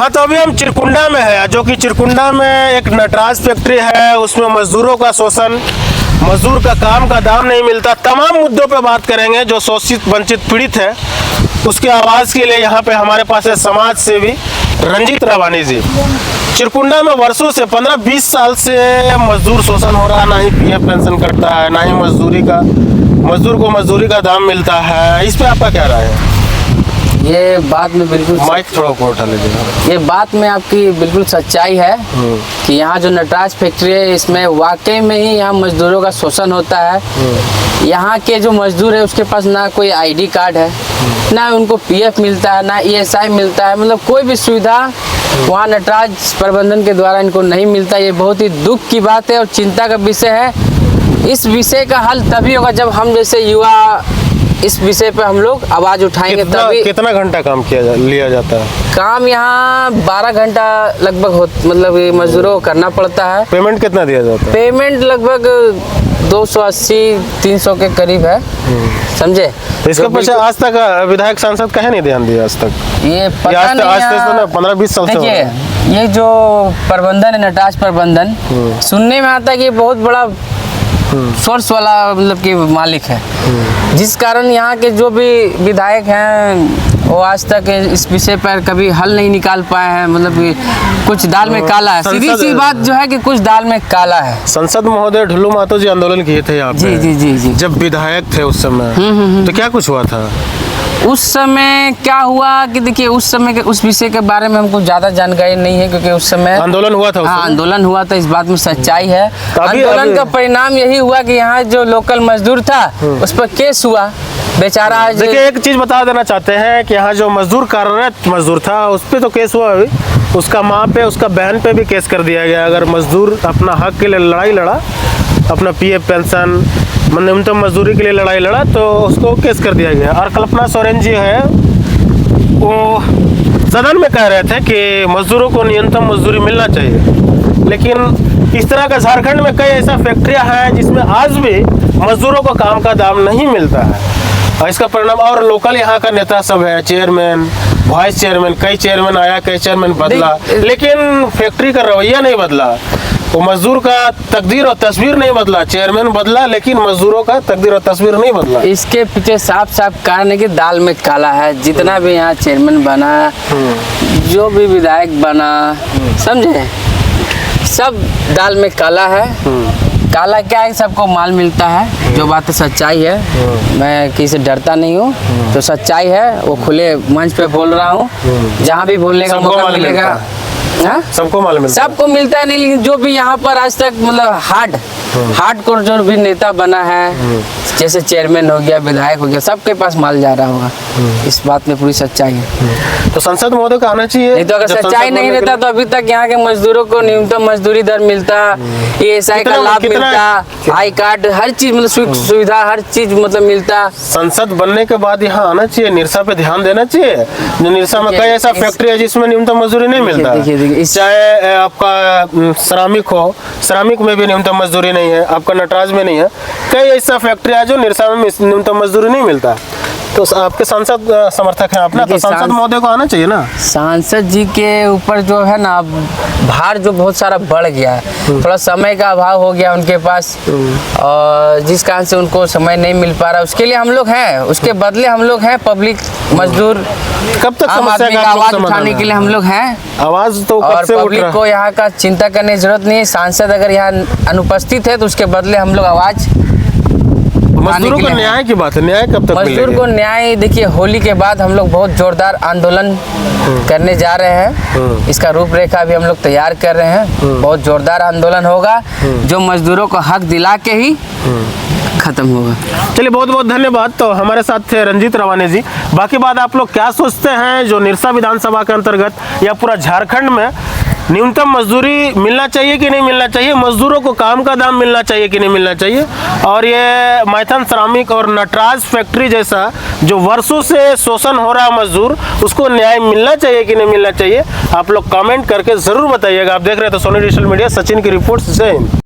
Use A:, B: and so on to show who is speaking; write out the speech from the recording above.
A: हाँ, तो अभी हम चिरकुंडा में है, जो कि चिरकुंडा में एक नटराज फैक्ट्री है। उसमें मजदूरों का शोषण, मजदूर का काम का दाम नहीं मिलता, तमाम मुद्दों पे बात करेंगे। जो शोषित वंचित पीड़ित है उसके आवाज़ के लिए यहाँ पे हमारे पास है समाज सेवी रंजीत रवानी जी। चिरकुंडा में वर्षों से 15-20 साल से मजदूर शोषण हो रहा, ना ही पीएफ पेंशन कटता है, ना ही मजदूर को मजदूरी का दाम मिलता है। इस पे आपका क्या राय है?
B: ये बात में बिल्कुल
A: माइक थोड़ा ऊपर उठा लीजिए।
B: ये बात में आपकी बिल्कुल सच्चाई है कि यहाँ जो नटराज फैक्ट्री है इसमें वाकई में ही यहाँ मजदूरों का शोषण होता है। यहाँ के जो मजदूर है उसके पास ना कोई आईडी कार्ड है, ना उनको पीएफ मिलता है, ना ईएसआई मिलता है, मतलब कोई भी सुविधा वहाँ नटराज प्रबंधन के द्वारा इनको नहीं मिलता। ये बहुत ही दुख की बात है और चिंता का विषय है। इस विषय का हल तभी होगा जब हम जैसे युवा इस विषय पे हम लोग आवाज उठाएंगे। तभी
A: कितना घंटा काम लिया जाता है?
B: काम यहाँ 12 घंटा लगभग मतलब मजदूरों को करना पड़ता है।
A: पेमेंट कितना दिया जाता है?
B: पेमेंट लगभग 280-300 के करीब है, समझे।
A: तो इसके पीछे आज तक विधायक सांसद कहे नहीं ध्यान दिया आज तक?
B: ये पता नहीं,
A: 15-20 साल से
B: ये जो प्रबंधन है नटराज प्रबंधन, सुनने में आता है कि बहुत बड़ा सोर्स वाला मतलब कि मालिक है, जिस कारण यहाँ के जो भी विधायक हैं वो आज तक इस विषय पर कभी हल नहीं निकाल पाए हैं। मतलब कि कुछ दाल में काला है, सीधी सी बात जो है कि कुछ दाल में काला है।
A: संसद महोदय ढुल्लू महतो जी आंदोलन किए थे यहाँ पे।
B: जी।
A: जब विधायक थे उस समय, तो क्या कुछ हुआ था?
B: उस समय क्या हुआ कि देखिए, उस समय के उस विषय के बारे में हमको ज़्यादा जानकारी नहीं है, क्योंकि उस समय
A: आंदोलन हुआ था।
B: हाँ, आंदोलन हुआ था, इस बात में सच्चाई है। आंदोलन का परिणाम यही हुआ कि यहाँ जो लोकल मजदूर था उस पर केस हुआ, बेचारा।
A: देखिए, एक चीज बता देना चाहते हैं कि यहाँ जो मजदूर कार्यरत मजदूर था उस पर तो केस हुआ, अभी उसका माँ पे, उसका बहन पे भी केस कर दिया गया। अगर मजदूर अपना हक के लिए लड़ाई लड़ा, अपना पीएफ पेंशन, न्यूनतम मजदूरी के लिए लड़ाई लड़ा, तो उसको केस कर दिया गया। और कल्पना सोरेन जी है, वो सदन में कह रहे थे कि मजदूरों को न्यूनतम मजदूरी मिलना चाहिए। लेकिन इस तरह का झारखंड में कई ऐसा फैक्ट्रियां हैं जिसमें आज भी मजदूरों को काम का दाम नहीं मिलता है। और इसका परिणाम, और लोकल यहाँ का नेता सब है, चेयरमैन, वाइस चेयरमैन, कई चेयरमैन आया, कई चेयरमैन बदला, लेकिन फैक्ट्री का रवैया नहीं बदला। वो मजदूर का तकदीर और तस्वीर नहीं बदला। चेयरमैन बदला लेकिन मजदूरों का तकदीर और तस्वीर नहीं बदला।
B: इसके पीछे साफ साफ कारण है कि दाल में काला है। जितना भी यहाँ चेयरमैन बना, जो भी विधायक बना, समझे, सब दाल में काला है। काला क्या है, सबको माल मिलता है। जो बात सच्चाई है, मैं किसी से डरता नहीं हूँ, तो सच्चाई है वो खुले मंच पे बोल रहा हूँ। जहाँ भी बोलने का मौका मिलेगा
A: सबको मालूम मिलता है।
B: सबको मिलता है नहीं, लेकिन जो भी यहाँ पर आज तक मतलब हार्ड कोर जो भी नेता बना है, जैसे चेयरमैन हो गया, विधायक हो गया, सबके पास माल जा रहा होगा। इस बात में पूरी सच्चाई है।
A: तो संसद महोदय को आना चाहिए।
B: नहीं तो अगर सच्चाई नहीं रहता तो अभी तक यहाँ के मजदूरों को न्यूनतम मजदूरी दर मिलता, ईएसआई का लाभ मिलता, आई कार्ड, हर चीज मतलब सुविधा, हर चीज मतलब मिलता।
A: संसद बनने के बाद यहाँ आना चाहिए, निरसा पे ध्यान देना चाहिए। निरसा में कई ऐसा फैक्ट्री है जिसमें न्यूनतम मजदूरी नहीं मिलता। चाहे आपका श्रमिक हो, श्रमिक में भी न्यूनतम मजदूरी नहीं है, आपका नटराज में नहीं है। कई ऐसा फैक्ट्री है जो निरसा में न्यूनतम मजदूरी नहीं मिलता। तो आपके सांसद समर्थक हैं अपना, तो सांसद महोदय को आना चाहिए ना।
B: सांसद जी के ऊपर जो है ना भार जो बहुत सारा बढ़ गया है, थोड़ा समय का अभाव हो गया उनके पास, और जिस कारण से उनको समय नहीं मिल पा रहा। उसके लिए हम लोग हैं, उसके बदले हम लोग हैं पब्लिक मजदूर।
A: कब तक
B: आम आदमी का आवाज उठाने के लिए हम लोग हैं।
A: आवाज तो
B: और पब्लिक को यहाँ का चिंता करने की जरूरत नहीं है। सांसद अगर यहाँ अनुपस्थित है तो उसके बदले हम लोग आवाज।
A: मजदूरों को न्याय की बात है, न्याय कब तक मिलेगा?
B: मजदूर को न्याय, देखिए, होली के बाद हम लोग बहुत जोरदार आंदोलन करने जा रहे हैं। इसका रूपरेखा भी हम लोग तैयार कर रहे हैं। बहुत जोरदार आंदोलन होगा जो मजदूरों को हक दिला के ही खत्म होगा।
A: चलिए, बहुत बहुत धन्यवाद। तो हमारे साथ थे रंजीत रवानी जी। बाकी बात आप लोग क्या सोचते हैं, जो निरसा विधानसभा के अंतर्गत या पूरा झारखंड में न्यूनतम मजदूरी मिलना चाहिए कि नहीं मिलना चाहिए, मजदूरों को काम का दाम मिलना चाहिए कि नहीं मिलना चाहिए, और ये मैथन श्रमिक और नटराज फैक्ट्री जैसा जो वर्षों से शोषण हो रहा है मजदूर, उसको न्याय मिलना चाहिए कि नहीं मिलना चाहिए, आप लोग कमेंट करके जरूर बताइएगा। आप देख रहे हैं तो सोनी डिजिटल मीडिया, सचिन की रिपोर्ट से।